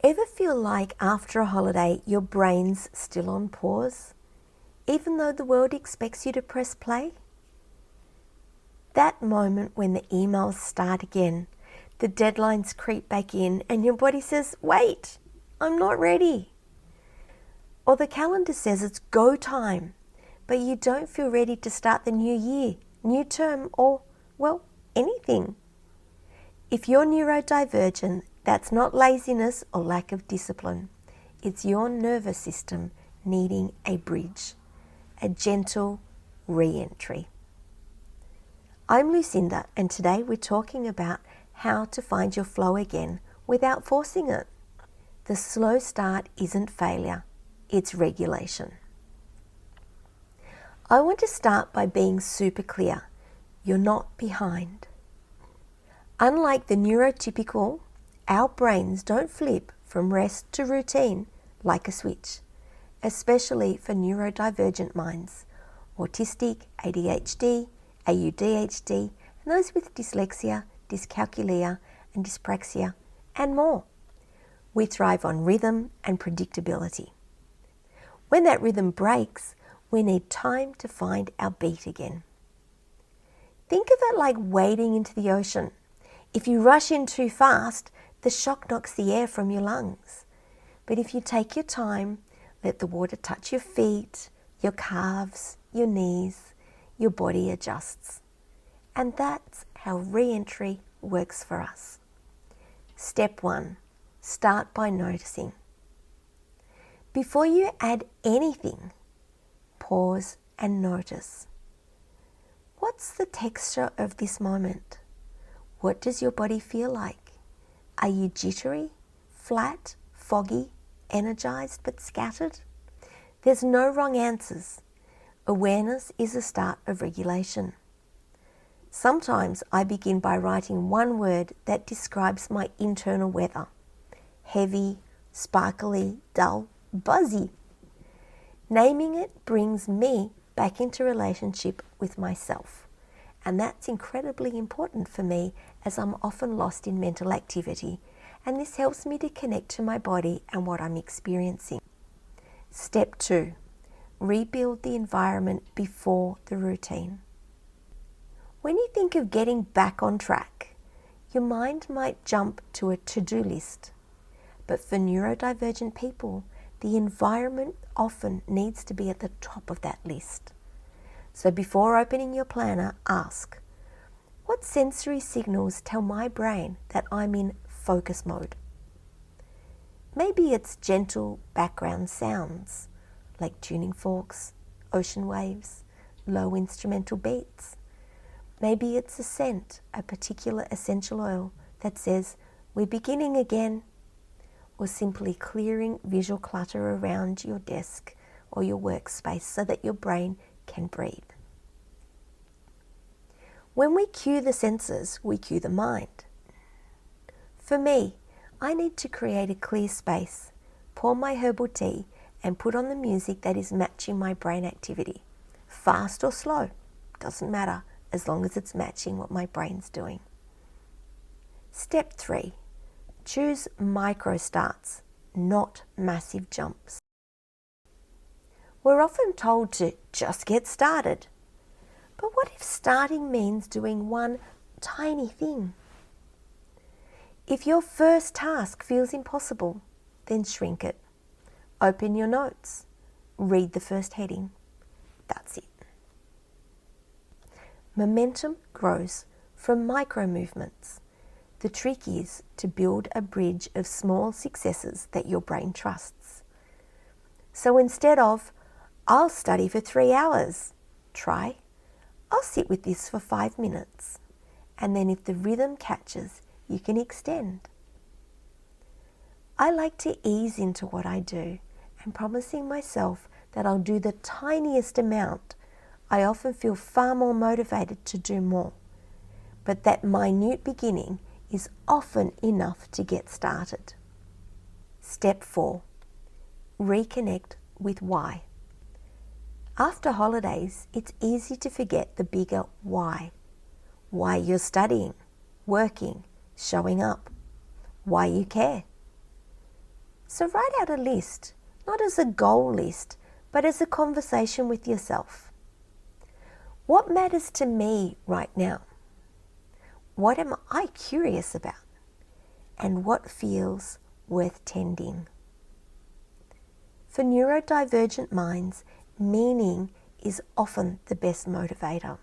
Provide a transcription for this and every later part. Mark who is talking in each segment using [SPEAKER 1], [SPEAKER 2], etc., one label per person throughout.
[SPEAKER 1] Ever feel like after a holiday your brain's still on pause, even though the world expects you to press play? That moment when the emails start again, the deadlines creep back in and your body says, wait, I'm not ready. Or the calendar says it's go time, but you don't feel ready to start the new year, new term, or, well, anything. If you're neurodivergent, that's not laziness or lack of discipline. It's your nervous system needing a bridge, a gentle re-entry. I'm Lucinda, and today we're talking about how to find your flow again without forcing it. The slow start isn't failure, it's regulation. I want to start by being super clear. You're not behind. Unlike the neurotypical, our brains don't flip from rest to routine like a switch, especially for neurodivergent minds, autistic, ADHD, AUDHD, and those with dyslexia, dyscalculia, and dyspraxia, and more. We thrive on rhythm and predictability. When that rhythm breaks, we need time to find our beat again. Think of it like wading into the ocean. If you rush in too fast, the shock knocks the air from your lungs. But if you take your time, let the water touch your feet, your calves, your knees, your body adjusts. And that's how re-entry works for us. Step 1, start by noticing. Before you add anything, pause and notice. What's the texture of this moment? What does your body feel like? Are you jittery, flat, foggy, energized but scattered? There's no wrong answers. Awareness is the start of regulation. Sometimes I begin by writing one word that describes my internal weather. Heavy, sparkly, dull, buzzy. Naming it brings me back into relationship with myself. And that's incredibly important for me as I'm often lost in mental activity, and this helps me to connect to my body and what I'm experiencing. Step 2, rebuild the environment before the routine. When you think of getting back on track, your mind might jump to a to-do list. But for neurodivergent people, the environment often needs to be at the top of that list. So before opening your planner, ask, what sensory signals tell my brain that I'm in focus mode? Maybe it's gentle background sounds, like tuning forks, ocean waves, low instrumental beats. Maybe it's a scent, a particular essential oil that says, we're beginning again, or simply clearing visual clutter around your desk or your workspace so that your brain can breathe. When we cue the senses, we cue the mind. For me, I need to create a clear space, pour my herbal tea, and put on the music that is matching my brain activity. Fast or slow, doesn't matter, as long as it's matching what my brain's doing. Step 3, choose micro starts, not massive jumps. We're often told to just get started. But what if starting means doing one tiny thing? If your first task feels impossible, then shrink it. Open your notes. Read the first heading. That's it. Momentum grows from micro movements. The trick is to build a bridge of small successes that your brain trusts. So instead of, I'll study for 3 hours, try, I'll sit with this for 5 minutes. And then if the rhythm catches, you can extend. I like to ease into what I do, and promising myself that I'll do the tiniest amount, I often feel far more motivated to do more. But that minute beginning is often enough to get started. Step 4, reconnect with why. After holidays, it's easy to forget the bigger why. Why you're studying, working, showing up. Why you care. So write out a list, not as a goal list, but as a conversation with yourself. What matters to me right now? What am I curious about? And what feels worth tending? For neurodivergent minds, meaning is often the best motivator.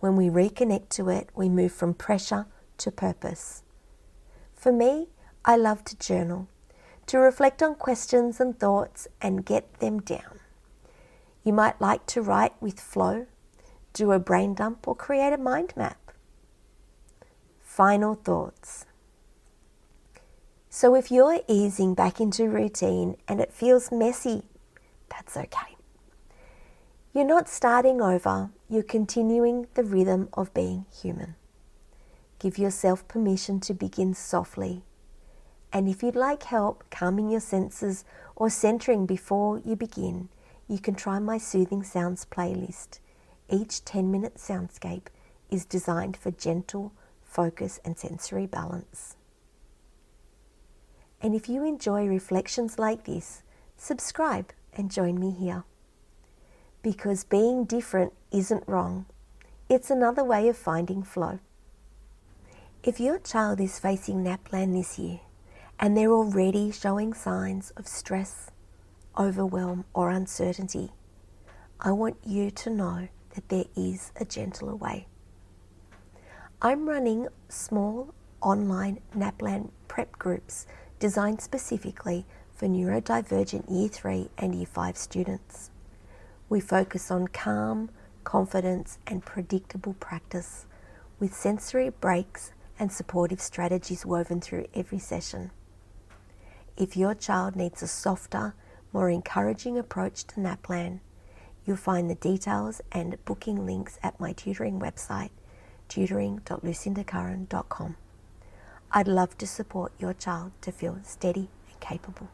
[SPEAKER 1] When we reconnect to it, we move from pressure to purpose. For me, I love to journal, to reflect on questions and thoughts and get them down. You might like to write with flow, do a brain dump, or create a mind map. Final thoughts. So if you're easing back into routine and it feels messy, that's okay. You're not starting over, you're continuing the rhythm of being human. Give yourself permission to begin softly. And if you'd like help calming your senses or centering before you begin, you can try my Soothing Sounds playlist. Each 10-minute soundscape is designed for gentle focus and sensory balance. And if you enjoy reflections like this, subscribe and join me here. Because being different isn't wrong. It's another way of finding flow. If your child is facing NAPLAN this year and they're already showing signs of stress, overwhelm, or uncertainty, I want you to know that there is a gentler way. I'm running small online NAPLAN Prep Groups designed specifically for neurodivergent Year 3 and Year 5 students. We focus on calm, confidence, and predictable practice with sensory breaks and supportive strategies woven through every session. If your child needs a softer, more encouraging approach to NAPLAN, you'll find the details and booking links at my tutoring website, tutoring.lucindacurran.com. I'd love to support your child to feel steady and capable.